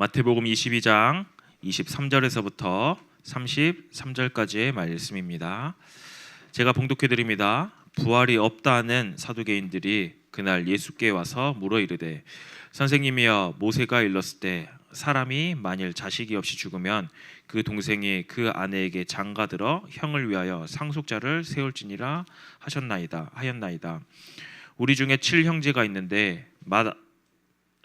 마태복음 22장 23절에서부터 33절까지의 말씀입니다. 제가 봉독해 드립니다. 부활이 없다는 사두개인들이 그날 예수께 와서 물어 이르되, 선생님이여, 모세가 일렀을 때 사람이 만일 자식이 없이 죽으면 그 동생이 그 아내에게 장가들어 형을 위하여 상속자를 세울지니라 하였나이다. 우리 중에 7형제가 있는데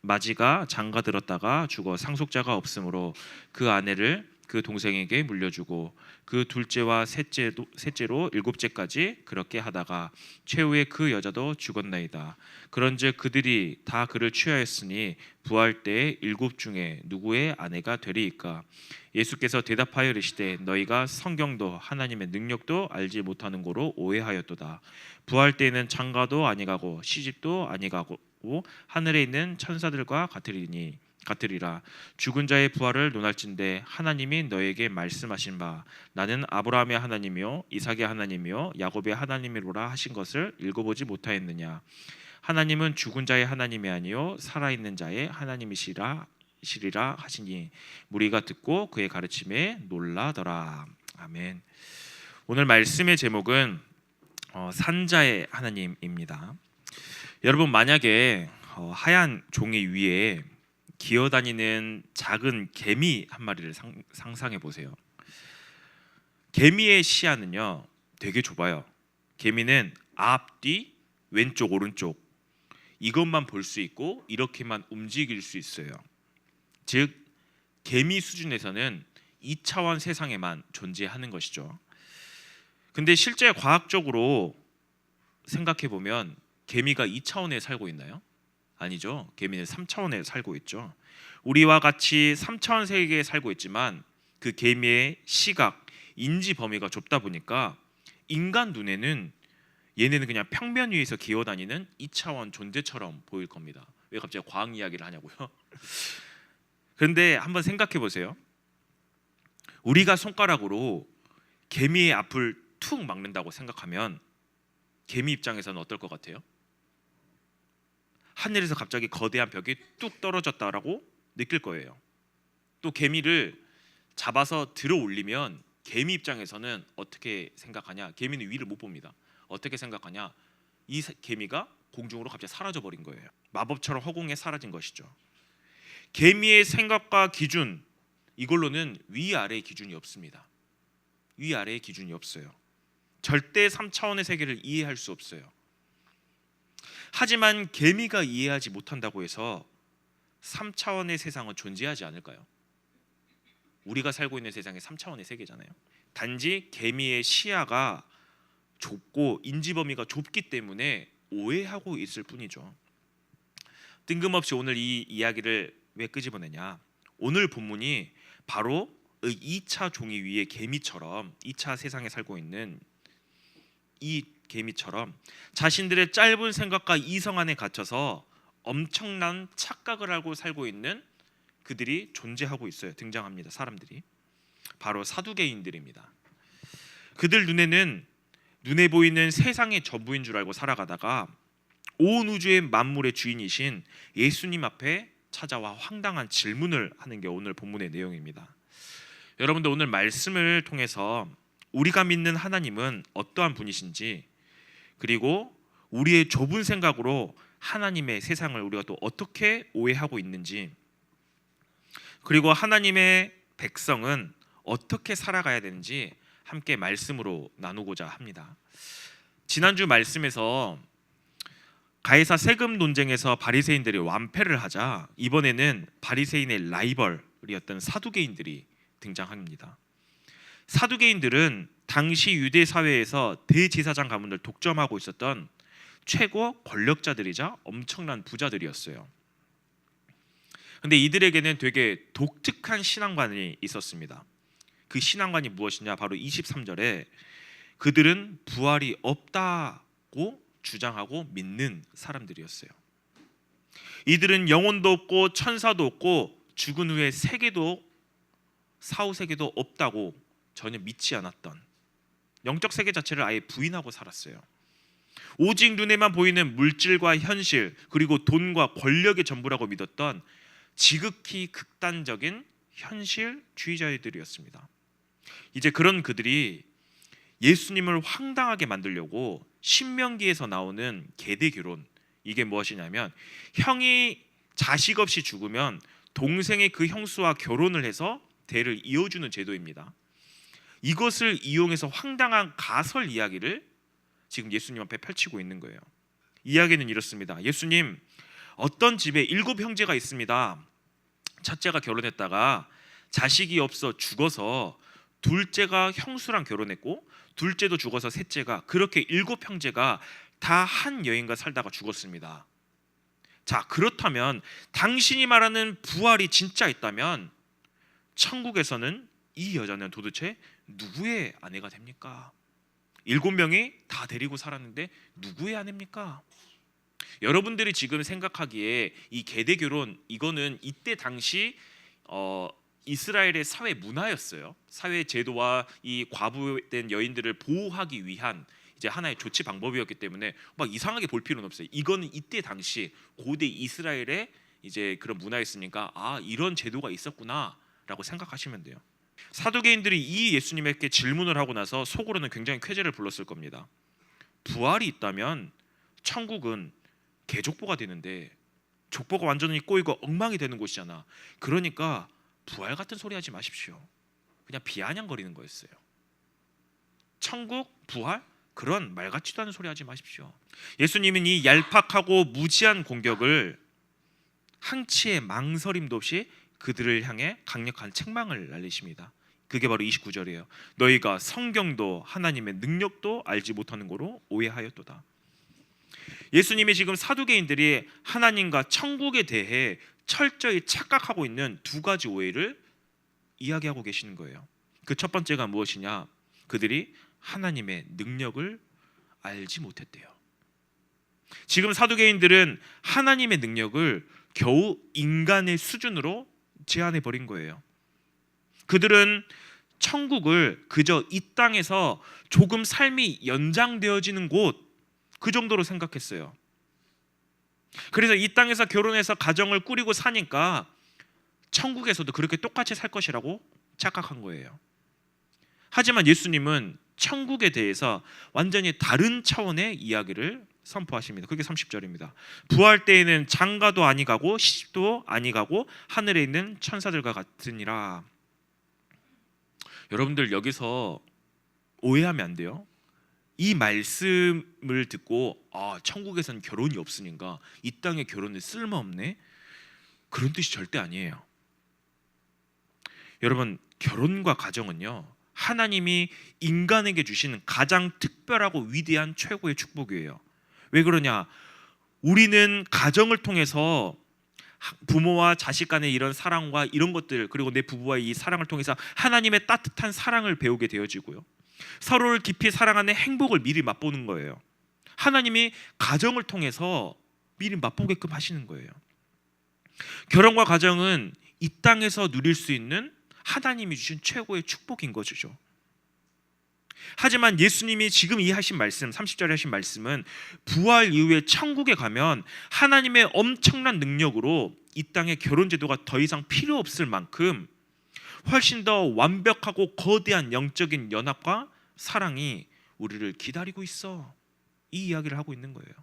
마지가 장가 들었다가 죽어 상속자가 없으므로 그 아내를 그 동생에게 물려주고 그 둘째와 셋째로 일곱째까지 그렇게 하다가 최후에 그 여자도 죽었나이다. 그런즉 그들이 다 그를 취하였으니 부활 때에 일곱 중에 누구의 아내가 되리이까? 예수께서 대답하여 이르시되, 너희가 성경도 하나님의 능력도 알지 못하는 고로 오해하였도다. 부활 때에는 장가도 아니가고 시집도 아니가고 하늘에 있는 천사들과 같으리라. 죽은 자의 부활을 논할진대 하나님이 너에게 말씀하신 바 나는 아브라함의 하나님이요 이삭의 하나님이요 야곱의 하나님이로라 하신 것을 읽어보지 못하였느냐? 하나님은 죽은 자의 하나님이 아니요 살아있는 자의 하나님이시리라 하시니 무리가 듣고 그의 가르침에 놀라더라. 아멘. 오늘 말씀의 제목은 산자의 하나님입니다. 여러분, 만약에 하얀 종이 위에 기어다니는 작은 개미 한 마리를 상상해 보세요. 개미의 시야는요 되게 좁아요. 개미는 앞, 뒤, 왼쪽, 오른쪽 이것만 볼 수 있고 이렇게만 움직일 수 있어요. 즉 개미 수준에서는 2차원 세상에만 존재하는 것이죠. 근데 실제 과학적으로 생각해 보면 개미가 2차원에 살고 있나요? 아니죠. 개미는 3차원에 살고 있죠. 우리와 같이 3차원 세계에 살고 있지만 그 개미의 시각, 인지 범위가 좁다 보니까 인간 눈에는 얘네는 그냥 평면 위에서 기어다니는 2차원 존재처럼 보일 겁니다. 왜 갑자기 과학 이야기를 하냐고요? 그런데 한번 생각해 보세요. 우리가 손가락으로 개미의 앞을 툭 막는다고 생각하면 개미 입장에서는 어떨 것 같아요? 하늘에서 갑자기 거대한 벽이 뚝 떨어졌다라고 느낄 거예요. 또 개미를 잡아서 들어 올리면 개미 입장에서는 어떻게 생각하냐? 개미는 위를 못 봅니다. 어떻게 생각하냐? 이 개미가 공중으로 갑자기 사라져 버린 거예요. 마법처럼 허공에 사라진 것이죠. 개미의 생각과 기준, 이걸로는 위아래의 기준이 없습니다. 위아래의 기준이 없어요. 절대 3차원의 세계를 이해할 수 없어요. 하지만 개미가 이해하지 못한다고 해서 3차원의 세상은 존재하지 않을까요? 우리가 살고 있는 세상이 3차원의 세계잖아요. 단지 개미의 시야가 좁고 인지 범위가 좁기 때문에 오해하고 있을 뿐이죠. 뜬금없이 오늘 이 이야기를 왜 끄집어내냐? 오늘 본문이 바로 2차 종이 위에 개미처럼 2차 세상에 살고 있는 이 개미처럼 자신들의 짧은 생각과 이성 안에 갇혀서 엄청난 착각을 하고 살고 있는 그들이 존재하고 있어요. 등장합니다. 사람들이 바로 사두개인들입니다. 그들 눈에는 눈에 보이는 세상의 전부인 줄 알고 살아가다가 온 우주의 만물의 주인이신 예수님 앞에 찾아와 황당한 질문을 하는 게 오늘 본문의 내용입니다. 여러분들, 오늘 말씀을 통해서 우리가 믿는 하나님은 어떠한 분이신지, 그리고 우리의 좁은 생각으로 하나님의 세상을 우리가 또 어떻게 오해하고 있는지, 그리고 하나님의 백성은 어떻게 살아가야 되는지 함께 말씀으로 나누고자 합니다. 지난주 말씀에서 가이사 세금 논쟁에서 바리새인들이 완패를 하자 이번에는 바리새인의 라이벌이었던 사두개인들이 등장합니다. 사두개인들은 당시 유대 사회에서 대제사장 가문을 독점하고 있었던 최고 권력자들이자 엄청난 부자들이었어요. 근데 이들에게는 되게 독특한 신앙관이 있었습니다. 그 신앙관이 무엇이냐? 바로 23절에 그들은 부활이 없다고 주장하고 믿는 사람들이었어요. 이들은 영혼도 없고 천사도 없고 죽은 후에 사후 세계도 없다고 전혀 믿지 않았던, 영적 세계 자체를 아예 부인하고 살았어요. 오직 눈에만 보이는 물질과 현실, 그리고 돈과 권력의 전부라고 믿었던 지극히 극단적인 현실주의자들이었습니다. 이제 그런 그들이 예수님을 황당하게 만들려고 신명기에서 나오는 계대 결혼, 이게 무엇이냐면 형이 자식 없이 죽으면 동생의 그 형수와 결혼을 해서 대를 이어주는 제도입니다. 이것을 이용해서 황당한 가설 이야기를 지금 예수님 앞에 펼치고 있는 거예요. 이야기는 이렇습니다. 예수님, 어떤 집에 7 형제가 있습니다. 첫째가 결혼했다가 자식이 없어 죽어서 둘째가 형수랑 결혼했고, 둘째도 죽어서 셋째가, 그렇게 7 형제가 다 한 여인과 살다가 죽었습니다. 자, 그렇다면 당신이 말하는 부활이 진짜 있다면 천국에서는 이 여자는 도대체 누구의 아내가 됩니까? 7명이 다 데리고 살았는데 누구의 아내입니까? 여러분들이 지금 생각하기에 이 계대 결혼, 이거는 이때 당시 이스라엘의 사회 문화였어요. 사회 제도와 이 과부된 여인들을 보호하기 위한 이제 하나의 조치 방법이었기 때문에 막 이상하게 볼 필요는 없어요. 이거는 이때 당시 고대 이스라엘의 이제 그런 문화였으니까 아, 이런 제도가 있었구나라고 생각하시면 돼요. 사두개인들이 이 예수님에게 질문을 하고 나서 속으로는 굉장히 쾌재를 불렀을 겁니다. 부활이 있다면 천국은 개족보가 되는데 족보가 완전히 꼬이고 엉망이 되는 곳이잖아. 그러니까 부활 같은 소리 하지 마십시오. 그냥 비아냥거리는 거였어요. 천국, 부활? 그런 말 같지도 않은 소리 하지 마십시오. 예수님은 이 얄팍하고 무지한 공격을 한치의 망설임도 없이 그들을 향해 강력한 책망을 날리십니다. 그게 바로 29절이에요. 너희가 성경도 하나님의 능력도 알지 못하는 거로 오해하였도다. 예수님이 지금 사두개인들이 하나님과 천국에 대해 철저히 착각하고 있는 2가지 오해를 이야기하고 계시는 거예요. 그 첫 번째가 무엇이냐? 그들이 하나님의 능력을 알지 못했대요. 지금 사두개인들은 하나님의 능력을 겨우 인간의 수준으로 제한해 버린 거예요. 그들은 천국을 그저 이 땅에서 조금 삶이 연장되어지는 곳, 그 정도로 생각했어요. 그래서 이 땅에서 결혼해서 가정을 꾸리고 사니까 천국에서도 그렇게 똑같이 살 것이라고 착각한 거예요. 하지만 예수님은 천국에 대해서 완전히 다른 차원의 이야기를 선포하십니다. 그게 30절입니다. 부활 때에는 장가도 아니 가고 시집도 아니 가고 하늘에 있는 천사들과 같으니라. 여러분들 여기서 오해하면 안 돼요. 이 말씀을 듣고 아, 천국에선 결혼이 없으니까 이 땅의 결혼은 쓸모없네, 그런 뜻이 절대 아니에요. 여러분, 결혼과 가정은요, 하나님이 인간에게 주시는 가장 특별하고 위대한 최고의 축복이에요. 왜 그러냐? 우리는 가정을 통해서 부모와 자식 간의 이런 사랑과 이런 것들, 그리고 내 부부와의 이 사랑을 통해서 하나님의 따뜻한 사랑을 배우게 되어지고요, 서로를 깊이 사랑하는 행복을 미리 맛보는 거예요. 하나님이 가정을 통해서 미리 맛보게끔 하시는 거예요. 결혼과 가정은 이 땅에서 누릴 수 있는 하나님이 주신 최고의 축복인 것이죠. 하지만 예수님이 지금 이 하신 말씀, 30절에 하신 말씀은 부활 이후에 천국에 가면 하나님의 엄청난 능력으로 이 땅의 결혼 제도가 더 이상 필요 없을 만큼 훨씬 더 완벽하고 거대한 영적인 연합과 사랑이 우리를 기다리고 있어, 이 이야기를 하고 있는 거예요.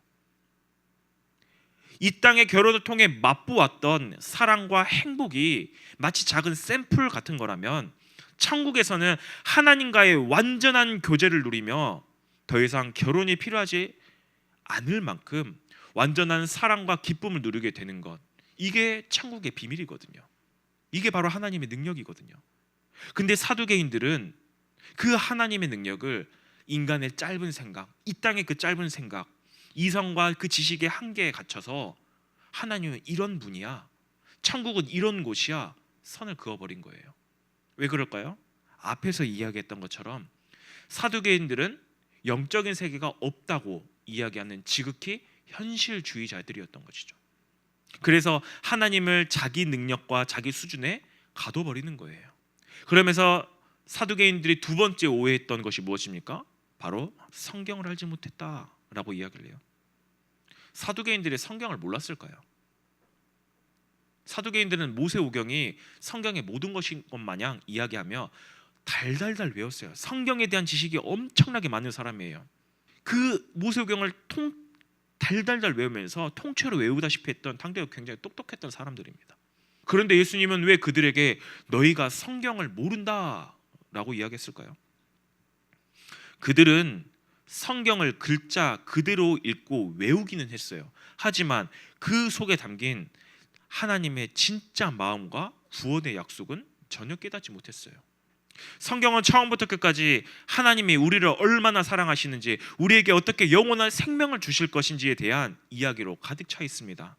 이 땅의 결혼을 통해 맛보았던 사랑과 행복이 마치 작은 샘플 같은 거라면 천국에서는 하나님과의 완전한 교제를 누리며 더 이상 결혼이 필요하지 않을 만큼 완전한 사랑과 기쁨을 누리게 되는 것, 이게 천국의 비밀이거든요. 이게 바로 하나님의 능력이거든요. 근데 사두개인들은 그 하나님의 능력을 인간의 짧은 생각, 이 땅의 그 짧은 생각, 이성과 그 지식의 한계에 갇혀서 하나님은 이런 분이야, 천국은 이런 곳이야, 선을 그어버린 거예요. 왜 그럴까요? 앞에서 이야기했던 것처럼 사두개인들은 영적인 세계가 없다고 이야기하는 지극히 현실주의자들이었던 것이죠. 그래서 하나님을 자기 능력과 자기 수준에 가둬버리는 거예요. 그러면서 사두개인들이 2번째 오해했던 것이 무엇입니까? 바로 성경을 알지 못했다라고 이야기를 해요. 사두개인들이 성경을 몰랐을까요? 사두개인들은 모세오경이 성경의 모든 것인 것 마냥 이야기하며 달달달 외웠어요. 성경에 대한 지식이 엄청나게 많은 사람이에요. 그 모세오경을 달달달 외우면서 통째로 외우다시피 했던 당대에 굉장히 똑똑했던 사람들입니다. 그런데 예수님은 왜 그들에게 너희가 성경을 모른다라고 이야기했을까요? 그들은 성경을 글자 그대로 읽고 외우기는 했어요. 하지만 그 속에 담긴 하나님의 진짜 마음과 구원의 약속은 전혀 깨닫지 못했어요. 성경은 처음부터 끝까지 하나님이 우리를 얼마나 사랑하시는지, 우리에게 어떻게 영원한 생명을 주실 것인지에 대한 이야기로 가득 차 있습니다.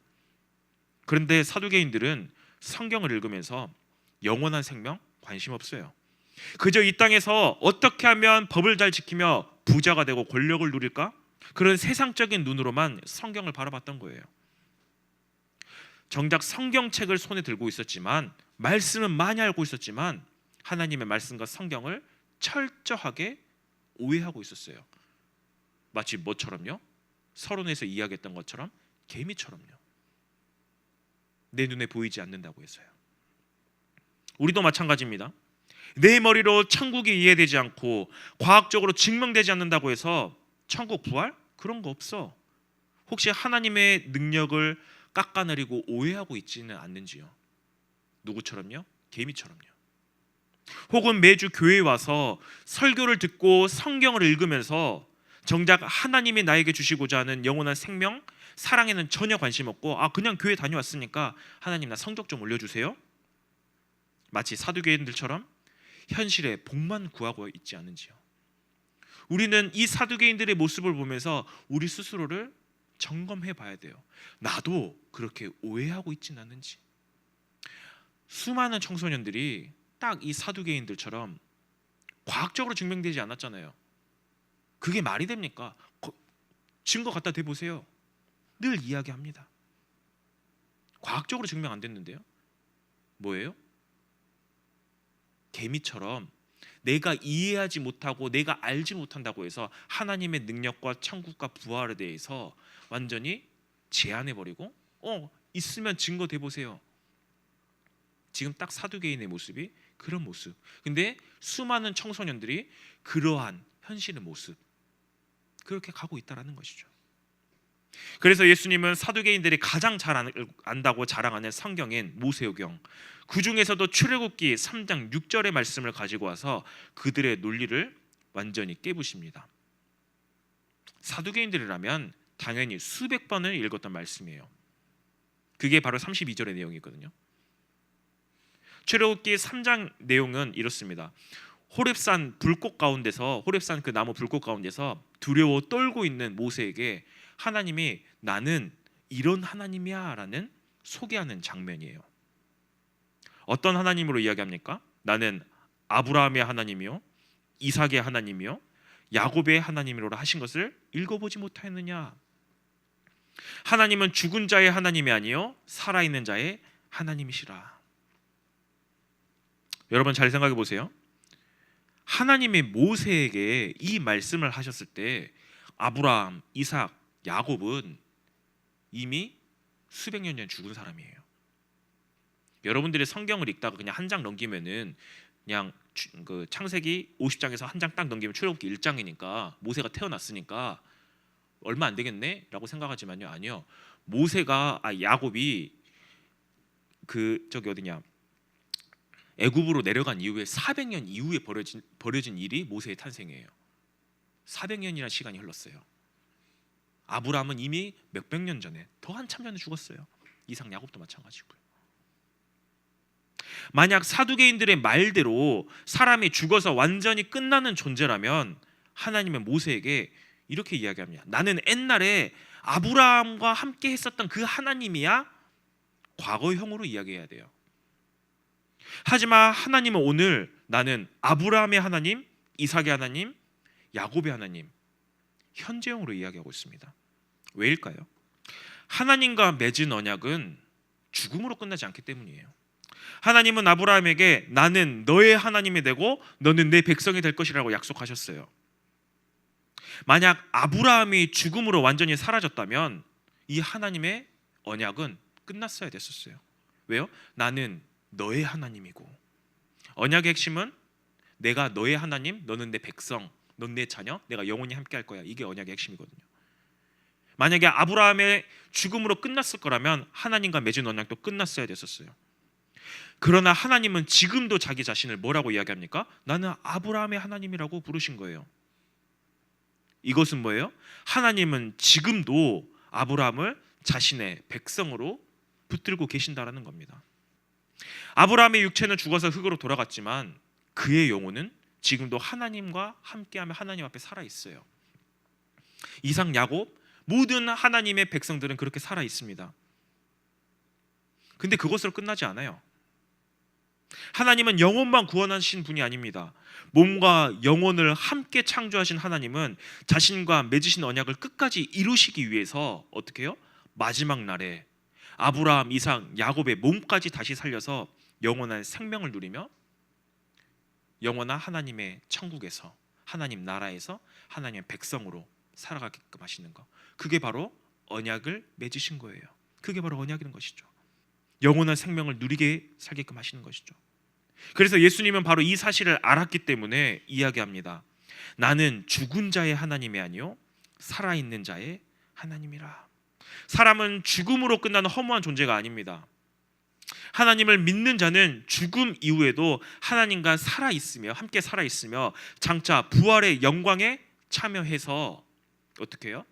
그런데 사두개인들은 성경을 읽으면서 영원한 생명 관심 없어요. 그저 이 땅에서 어떻게 하면 법을 잘 지키며 부자가 되고 권력을 누릴까? 그런 세상적인 눈으로만 성경을 바라봤던 거예요. 정작 성경책을 손에 들고 있었지만, 말씀은 많이 알고 있었지만 하나님의 말씀과 성경을 철저하게 오해하고 있었어요. 마치 뭐처럼요? 서론에서 이야기했던 것처럼 개미처럼요. 내 눈에 보이지 않는다고 해서요. 우리도 마찬가지입니다. 내 머리로 천국이 이해되지 않고 과학적으로 증명되지 않는다고 해서 천국 부활? 그런 거 없어. 혹시 하나님의 능력을 깎아내리고 오해하고 있지는 않는지요? 누구처럼요? 개미처럼요. 혹은 매주 교회에 와서 설교를 듣고 성경을 읽으면서 정작 하나님이 나에게 주시고자 하는 영원한 생명, 사랑에는 전혀 관심 없고 그냥 교회 다녀왔으니까 하나님 나 성적 좀 올려주세요. 마치 사두개인들처럼 현실에 복만 구하고 있지 않은지요? 우리는 이 사두개인들의 모습을 보면서 우리 스스로를 점검해 봐야 돼요. 나도 그렇게 오해하고 있지는 않는지. 수많은 청소년들이 딱 이 사두개인들처럼 과학적으로 증명되지 않았잖아요. 그게 말이 됩니까? 증거 갖다 대보세요. 늘 이야기합니다. 과학적으로 증명 안 됐는데요. 뭐예요? 개미처럼 내가 이해하지 못하고 내가 알지 못한다고 해서 하나님의 능력과 천국과 부활에 대해서 완전히 제한해버리고 있으면 증거 대보세요. 지금 딱 사두개인의 모습이 그런 모습. 근데 수많은 청소년들이 그러한 현실의 모습 그렇게 가고 있다는 것이죠. 그래서 예수님은 사두개인들이 가장 잘 안다고 자랑하는 성경인 모세오경, 그 중에서도 출애굽기 3장 6절의 말씀을 가지고 와서 그들의 논리를 완전히 깨부십니다. 사두개인들이라면 당연히 수백 번을 읽었던 말씀이에요. 그게 바로 32절의 내용이거든요. 출애굽기 3장 내용은 이렇습니다. 호렙산 불꽃 가운데서, 호렙산 그 나무 불꽃 가운데서 두려워 떨고 있는 모세에게 하나님이 나는 이런 하나님이야 라는 소개하는 장면이에요. 어떤 하나님으로 이야기합니까? 나는 아브라함의 하나님이요, 이삭의 하나님이요, 야곱의 하나님이로라 하신 것을 읽어보지 못하였느냐? 하나님은 죽은 자의 하나님이 아니요 살아있는 자의 하나님이시라. 여러분 잘 생각해 보세요. 하나님이 모세에게 이 말씀을 하셨을 때 아브라함, 이삭, 야곱은 이미 수백 년 전에 죽은 사람이에요. 여러분들이 성경을 읽다가 그냥 한 장 넘기면은 그냥 그 창세기 50장에서 한 장 딱 넘기면 출애굽기 1장이니까 모세가 태어났으니까 얼마 안 되겠네 라고 생각하지만요, 아니요. 야곱이 그 저기 어디냐 애굽으로 내려간 이후에 400년 이후에 벌어진 일이 모세의 탄생이에요. 400년이라는 시간이 흘렀어요. 아브라함은 이미 몇백 년 전에, 더 한참 전에 죽었어요. 이삭, 야곱도 마찬가지고요. 만약 사두개인들의 말대로 사람이 죽어서 완전히 끝나는 존재라면 하나님은 모세에게 이렇게 이야기합니다. 나는 옛날에 아브라함과 함께 했었던 그 하나님이야. 과거형으로 이야기해야 돼요. 하지만 하나님은 오늘 나는 아브라함의 하나님, 이삭의 하나님, 야곱의 하나님, 현재형으로 이야기하고 있습니다. 왜일까요? 하나님과 맺은 언약은 죽음으로 끝나지 않기 때문이에요. 하나님은 아브라함에게 나는 너의 하나님이 되고 너는 내 백성이 될 것이라고 약속하셨어요. 만약 아브라함이 죽음으로 완전히 사라졌다면 이 하나님의 언약은 끝났어야 됐었어요. 왜요? 나는 너의 하나님이고. 언약의 핵심은 내가 너의 하나님, 너는 내 백성, 넌 내 자녀, 내가 영원히 함께 할 거야. 이게 언약의 핵심이거든요. 만약에 아브라함의 죽음으로 끝났을 거라면 하나님과 맺은 언약도 끝났어야 됐었어요. 그러나 하나님은 지금도 자기 자신을 뭐라고 이야기합니까? 나는 아브라함의 하나님이라고 부르신 거예요. 이것은 뭐예요? 하나님은 지금도 아브라함을 자신의 백성으로 붙들고 계신다라는 겁니다. 아브라함의 육체는 죽어서 흙으로 돌아갔지만 그의 영혼은 지금도 하나님과 함께하며 하나님 앞에 살아 있어요. 이삭, 야곱, 모든 하나님의 백성들은 그렇게 살아 있습니다. 근데 그것으로 끝나지 않아요. 하나님은 영혼만 구원하신 분이 아닙니다. 몸과 영혼을 함께 창조하신 하나님은 자신과 맺으신 언약을 끝까지 이루시기 위해서 어떻게 해요? 마지막 날에 아브라함, 이삭, 야곱의 몸까지 다시 살려서 영원한 생명을 누리며 영원한 하나님의 천국에서, 하나님 나라에서 하나님의 백성으로 살아가게끔 하시는 것, 그게 바로 언약을 맺으신 거예요. 그게 바로 언약인 것이죠. 영원한 생명을 누리게 살게끔 하시는 것이죠. 그래서 예수님은 바로 이 사실을 알았기 때문에 이야기합니다. 나는 죽은 자의 하나님이 아니요 살아있는 자의 하나님이라. 사람은 죽음으로 끝나는 허무한 존재가 아닙니다. 하나님을 믿는 자는 죽음 이후에도 하나님과 살아있으며 함께 살아있으며 장차 부활의 영광에 참여해서 어떻게 해요?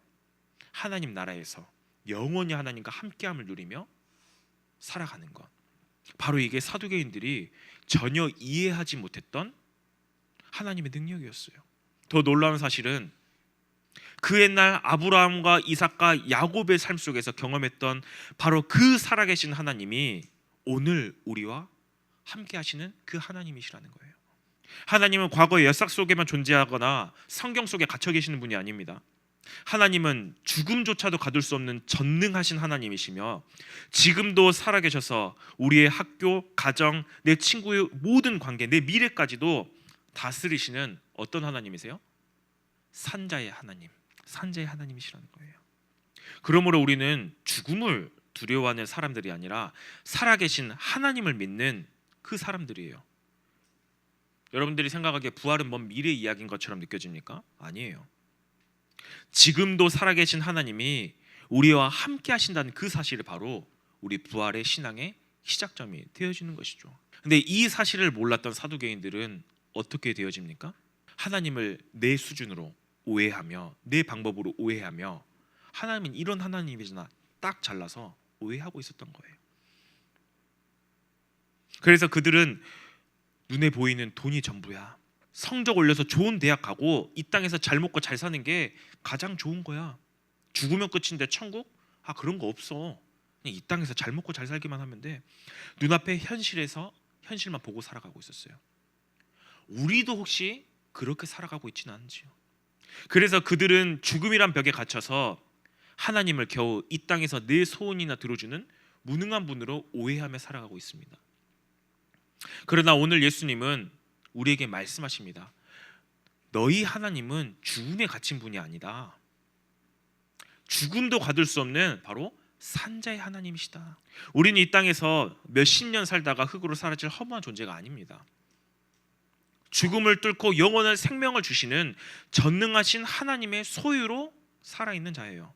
하나님 나라에서 영원히 하나님과 함께함을 누리며 살아가는 것, 바로 이게 사두개인들이 전혀 이해하지 못했던 하나님의 능력이었어요. 더 놀라운 사실은 그 옛날 아브라함과 이삭과 야곱의 삶 속에서 경험했던 바로 그 살아계신 하나님이 오늘 우리와 함께 하시는 그 하나님이시라는 거예요. 하나님은 과거의 역사 속에만 존재하거나 성경 속에 갇혀 계시는 분이 아닙니다. 하나님은 죽음조차도 가둘 수 없는 전능하신 하나님이시며 지금도 살아계셔서 우리의 학교, 가정, 내 친구의 모든 관계, 내 미래까지도 다스리시는 어떤 하나님이세요? 산자의 하나님, 산자의 하나님이시라는 거예요. 그러므로 우리는 죽음을 두려워하는 사람들이 아니라 살아계신 하나님을 믿는 그 사람들이에요. 여러분들이 생각하기에 부활은 먼 미래 이야기인 것처럼 느껴집니까? 아니에요. 지금도 살아계신 하나님이 우리와 함께 하신다는 그 사실이 바로 우리 부활의 신앙의 시작점이 되어지는 것이죠. 근데 이 사실을 몰랐던 사두개인들은 어떻게 되어집니까? 하나님을 내 수준으로 오해하며 내 방법으로 오해하며 하나님은 이런 하나님이잖아 딱 잘라서 오해하고 있었던 거예요. 그래서 그들은 눈에 보이는 돈이 전부야, 성적 올려서 좋은 대학 가고 이 땅에서 잘 먹고 잘 사는 게 가장 좋은 거야, 죽으면 끝인데 천국? 아 그런 거 없어, 그냥 이 땅에서 잘 먹고 잘 살기만 하면 돼. 눈앞에 현실만 보고 살아가고 있었어요. 우리도 혹시 그렇게 살아가고 있지는 않지요. 그래서 그들은 죽음이란 벽에 갇혀서 하나님을 겨우 이 땅에서 내 소원이나 들어주는 무능한 분으로 오해하며 살아가고 있습니다. 그러나 오늘 예수님은 우리에게 말씀하십니다. 너희 하나님은 죽음에 갇힌 분이 아니다. 죽음도 가둘 수 없는 바로 산자의 하나님이시다. 우리는 이 땅에서 몇십 년 살다가 흙으로 사라질 허무한 존재가 아닙니다. 죽음을 뚫고 영원한 생명을 주시는 전능하신 하나님의 소유로 살아있는 자예요.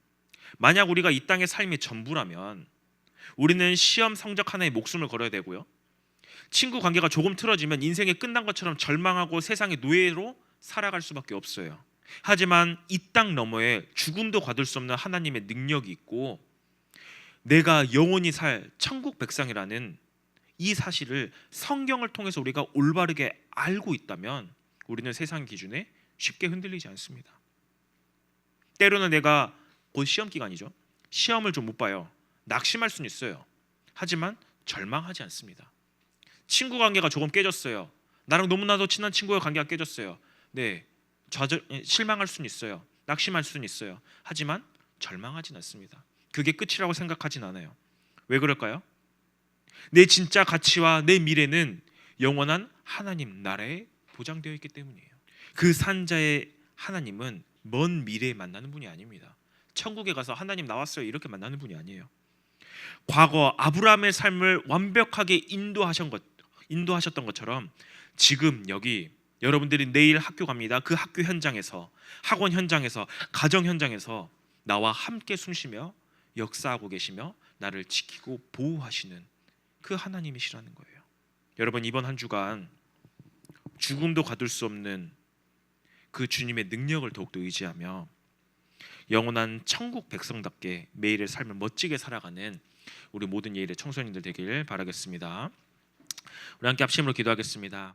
만약 우리가 이 땅의 삶이 전부라면 우리는 시험 성적 하나에 목숨을 걸어야 되고요, 친구 관계가 조금 틀어지면 인생이 끝난 것처럼 절망하고 세상의 노예로 살아갈 수밖에 없어요. 하지만 이 땅 너머에 죽음도 거둘 수 없는 하나님의 능력이 있고 내가 영원히 살 천국 백성이라는 이 사실을 성경을 통해서 우리가 올바르게 알고 있다면 우리는 세상 기준에 쉽게 흔들리지 않습니다. 때로는 내가 곧 시험 기간이죠. 시험을 좀 못 봐요. 낙심할 수는 있어요. 하지만 절망하지 않습니다. 친구 관계가 조금 깨졌어요. 나랑 너무나도 친한 친구의 관계가 깨졌어요. 네, 실망할 수는 있어요. 낙심할 수는 있어요. 하지만 절망하진 않습니다. 그게 끝이라고 생각하진 않아요. 왜 그럴까요? 내 진짜 가치와 내 미래는 영원한 하나님 나라에 보장되어 있기 때문이에요. 그 산자의 하나님은 먼 미래에 만나는 분이 아닙니다. 천국에 가서 하나님 나왔어요 이렇게 만나는 분이 아니에요. 과거 아브라함의 삶을 완벽하게 인도하셨던 것처럼 지금 여기 여러분들이 내일 학교 갑니다. 그 학교 현장에서, 학원 현장에서, 가정 현장에서 나와 함께 숨쉬며 역사하고 계시며 나를 지키고 보호하시는 그 하나님이시라는 거예요. 여러분, 이번 한 주간 죽음도 가둘 수 없는 그 주님의 능력을 더욱더 의지하며 영원한 천국 백성답게 매일의 삶을 멋지게 살아가는 우리 모든 예일의 청소년들 되길 바라겠습니다. 우리 함께 합심으로 기도하겠습니다.